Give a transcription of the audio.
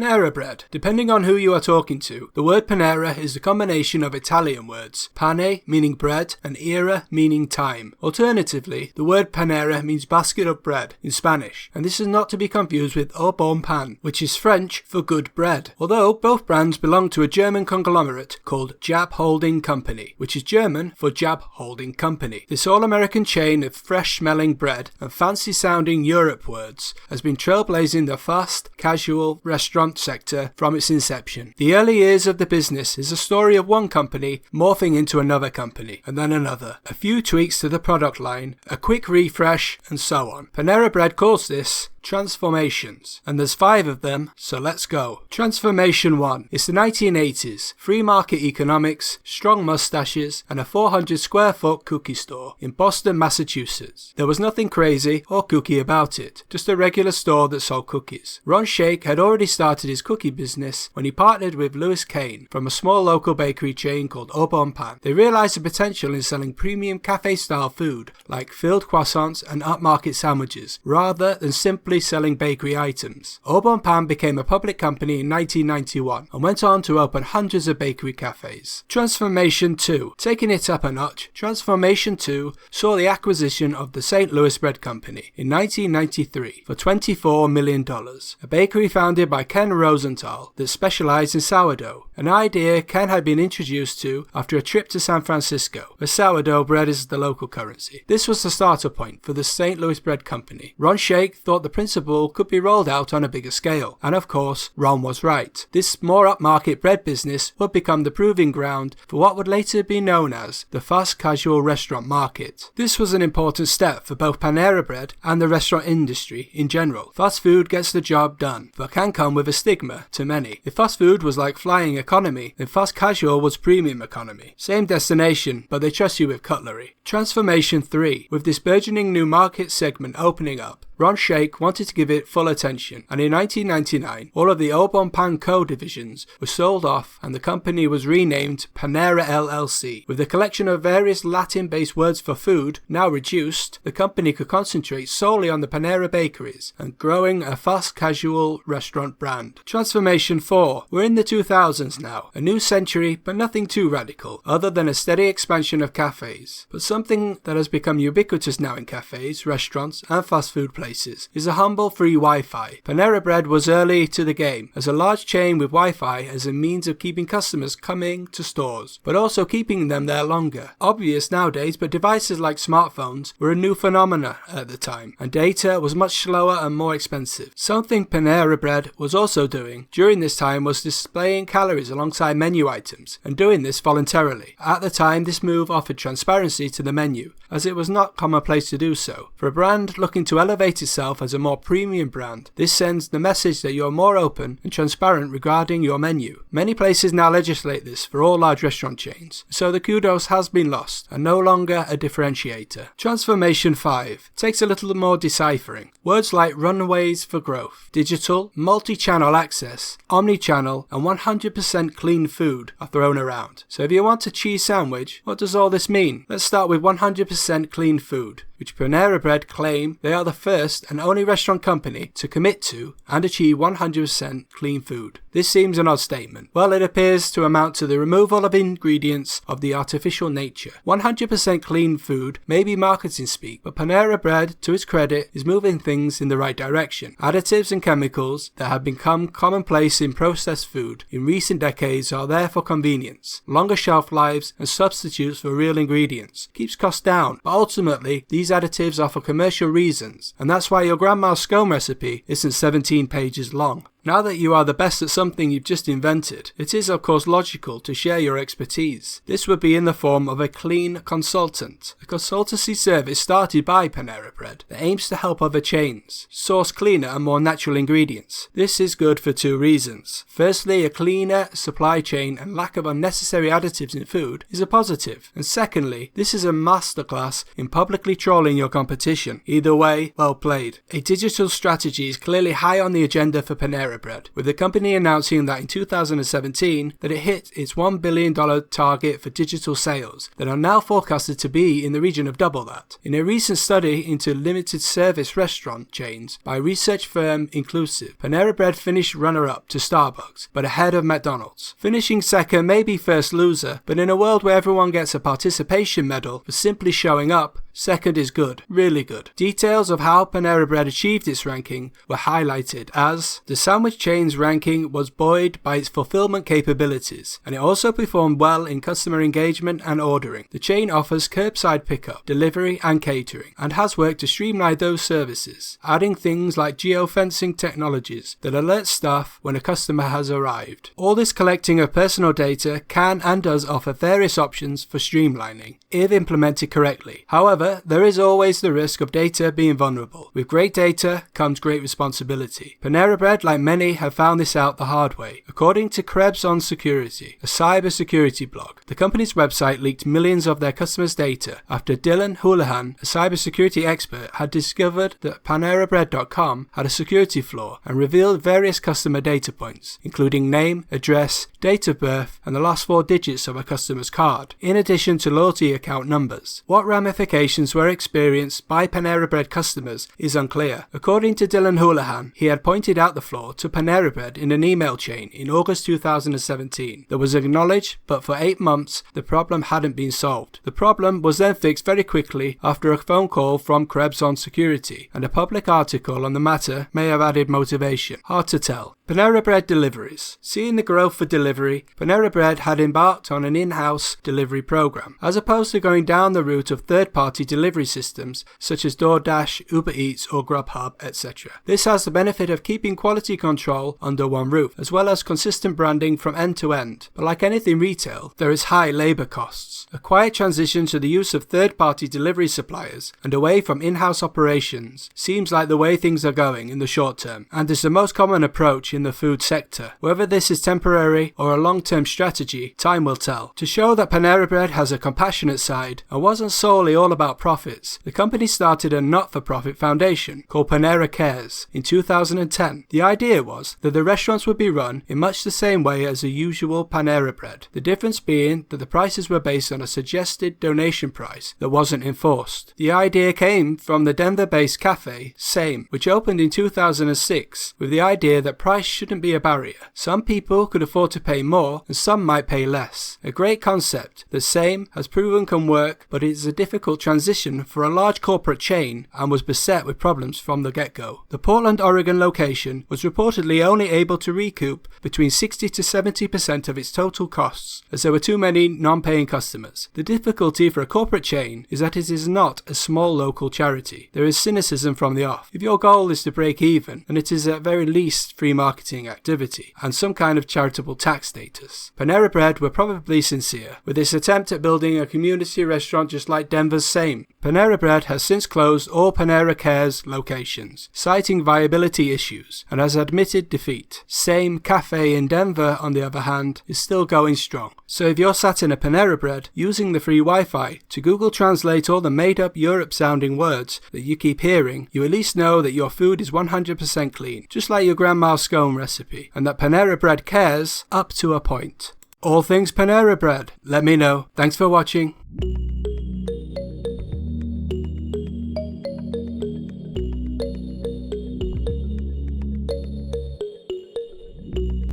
Panera Bread. Depending on who you are talking to, the word Panera is the combination of Italian words, pane meaning bread and era meaning time. Alternatively, the word Panera means basket of bread in Spanish, and this is not to be confused with au bon pain, which is French for good bread. Although both brands belong to a German conglomerate called Jab Holding Company, which is German for Jab Holding Company. This all-American chain of fresh-smelling bread and fancy-sounding Europe words has been trailblazing the fast, casual restaurant sector from its inception. The early years of the business is a story of one company morphing into another company, and then another. A few tweaks to the product line, a quick refresh, and so on. Panera Bread calls this transformations, and there's 5 of them, so let's go. Transformation 1. It's the 1980s, free market economics, strong mustaches, and a 400 square foot cookie store in Boston, Massachusetts. There was nothing crazy or kooky about it, just a regular store that sold cookies. Ron Shaich had already started his cookie business when he partnered with Louis Kane from a small local bakery chain called Au Bon Pain. They realized the potential in selling premium cafe-style food like filled croissants and upmarket sandwiches, rather than simply selling bakery items. Au Bon Pain became a public company in 1991 and went on to open hundreds of bakery cafes. Transformation 2. Taking it up a notch, Transformation 2 saw the acquisition of the St. Louis Bread Company in 1993 for $24 million. A bakery founded by Ken Rosenthal that specialized in sourdough, an idea Ken had been introduced to after a trip to San Francisco, where sourdough bread is the local currency. This was the starter point for the St. Louis Bread Company. Ron Shaich thought the principle could be rolled out on a bigger scale, and of course, Ron was right. This more upmarket bread business would become the proving ground for what would later be known as the fast casual restaurant market. This was an important step for both Panera Bread and the restaurant industry in general. Fast food gets the job done, but can come with a stigma to many. If fast food was like flying economy, then fast casual was premium economy. Same destination, but they trust you with cutlery. Transformation 3. With this burgeoning new market segment opening up, Ron Shaich wanted to give it full attention, and in 1999, all of the Au Bon Pain Co. divisions were sold off and the company was renamed Panera LLC. With a collection of various Latin-based words for food now reduced, the company could concentrate solely on the Panera bakeries and growing a fast casual restaurant brand. Transformation 4. We're in the 2000s now, a new century but nothing too radical, other than a steady expansion of cafes. But something that has become ubiquitous now in cafes, restaurants and fast food places is a humble free Wi-Fi. Panera Bread was early to the game as a large chain with Wi-Fi as a means of keeping customers coming to stores, but also keeping them there longer. Obvious nowadays, but devices like smartphones were a new phenomena at the time, and data was much slower and more expensive. Something Panera Bread was also doing during this time was displaying calories alongside menu items, and doing this voluntarily. At the time, this move offered transparency to the menu, as it was not commonplace to do so. For a brand looking to elevate itself as a more premium brand, this sends the message that you are more open and transparent regarding your menu. Many places now legislate this for all large restaurant chains, so the kudos has been lost and no longer a differentiator. Transformation 5 takes a little more deciphering. Words like runways for growth, digital, multi-channel access, omni-channel, and 100% clean food are thrown around. So if you want a cheese sandwich, what does all this mean? Let's start with 100% clean food, which Panera Bread claim they are the first and only restaurant company to commit to and achieve 100% clean food. This seems an odd statement. Well, it appears to amount to the removal of ingredients of the artificial nature. 100% clean food may be marketing speak, but Panera Bread, to its credit, is moving things in the right direction. Additives and chemicals that have become commonplace in processed food in recent decades are there for convenience, longer shelf lives, and substitutes for real ingredients. Keeps costs down, but ultimately, these additives are for commercial reasons, and that's why your grandma's scone recipe isn't 17 pages long. Now that you are the best at something you've just invented, it is of course logical to share your expertise. This would be in the form of a clean consultant, a consultancy service started by Panera Bread that aims to help other chains source cleaner and more natural ingredients. This is good for 2 reasons. Firstly, a cleaner supply chain and lack of unnecessary additives in food is a positive. And secondly, this is a masterclass in publicly trolling your competition. Either way, well played. A digital strategy is clearly high on the agenda for Panera Panera Bread, with the company announcing that in 2017 that it hit its $1 billion target for digital sales that are now forecasted to be in the region of double that. In a recent study into limited service restaurant chains by research firm Inclusive, Panera Bread finished runner-up to Starbucks, but ahead of McDonald's. Finishing second may be first loser, but in a world where everyone gets a participation medal for simply showing up, second is good, really good. Details of how Panera Bread achieved its ranking were highlighted as the sandwich chain's ranking was buoyed by its fulfillment capabilities, and it also performed well in customer engagement and ordering. The chain offers curbside pickup, delivery and catering, and has worked to streamline those services, adding things like geofencing technologies that alert staff when a customer has arrived. All this collecting of personal data can and does offer various options for streamlining, if implemented correctly. However, there is always the risk of data being vulnerable. With great data comes great responsibility. Panera Bread, like many, have found this out the hard way. According to Consolidation, a cybersecurity blog, the company's website leaked millions of their customers' data after Dylan Houlihan, a cybersecurity expert, had discovered that PaneraBread.com had a security flaw and revealed various customer data points, including name, address, date of birth, and the last 4 digits of a customer's card, in addition to loyalty account numbers. What ramifications were experienced by Panera Bread customers is unclear. According to Dylan Houlihan, he had pointed out the flaw to Panera Bread in an email chain in August 2017 that was acknowledged, but for 8 months the problem hadn't been solved. The problem was then fixed very quickly after a phone call from Krebs on Security, and a public article on the matter may have added motivation. Hard to tell. Panera Bread deliveries. Seeing the growth for delivery, Panera Bread had embarked on an in-house delivery program, as opposed to going down the route of third-party delivery systems such as DoorDash, Uber Eats or Grubhub, etc. This has the benefit of keeping quality control under one roof, as well as consistent branding from end to end. But like anything retail, there is high labour costs. A quiet transition to the use of third-party delivery suppliers and away from in-house operations seems like the way things are going in the short term, and is the most common approach in the food sector. Whether this is temporary or a long-term strategy, time will tell. To show that Panera Bread has a compassionate side and wasn't solely all about profits, the company started a not-for-profit foundation called Panera Cares in 2010. The idea was that the restaurants would be run in much the same way as a usual Panera Bread, the difference being that the prices were based on a suggested donation price that wasn't enforced. The idea came from the Denver-based cafe, Same, which opened in 2006 with the idea that price shouldn't be a barrier. Some people could afford to pay more and some might pay less. A great concept that Same has proven can work, but it is a difficult transition for a large corporate chain and was beset with problems from the get-go. The Portland, Oregon location was reportedly only able to recoup between 60 to 70% of its total costs, as there were too many non-paying customers. The difficulty for a corporate chain is that it is not a small local charity. There is cynicism from the off. If your goal is to break even, then it is at very least free marketing activity and some kind of charitable tax status. Panera Bread were probably sincere with this attempt at building a community restaurant just like Denver's Same. Panera Bread has since closed all Panera Cares locations, citing viability issues, and has admitted defeat. Same Cafe in Denver, on the other hand, is still going strong. So if you're sat in a Panera Bread using the free Wi-Fi to Google Translate all the made-up Europe-sounding words that you keep hearing, you at least know that your food is 100% clean, just like your grandma's scone recipe, and that Panera Bread cares up to a point. All things Panera Bread. Let me know. Thanks for watching.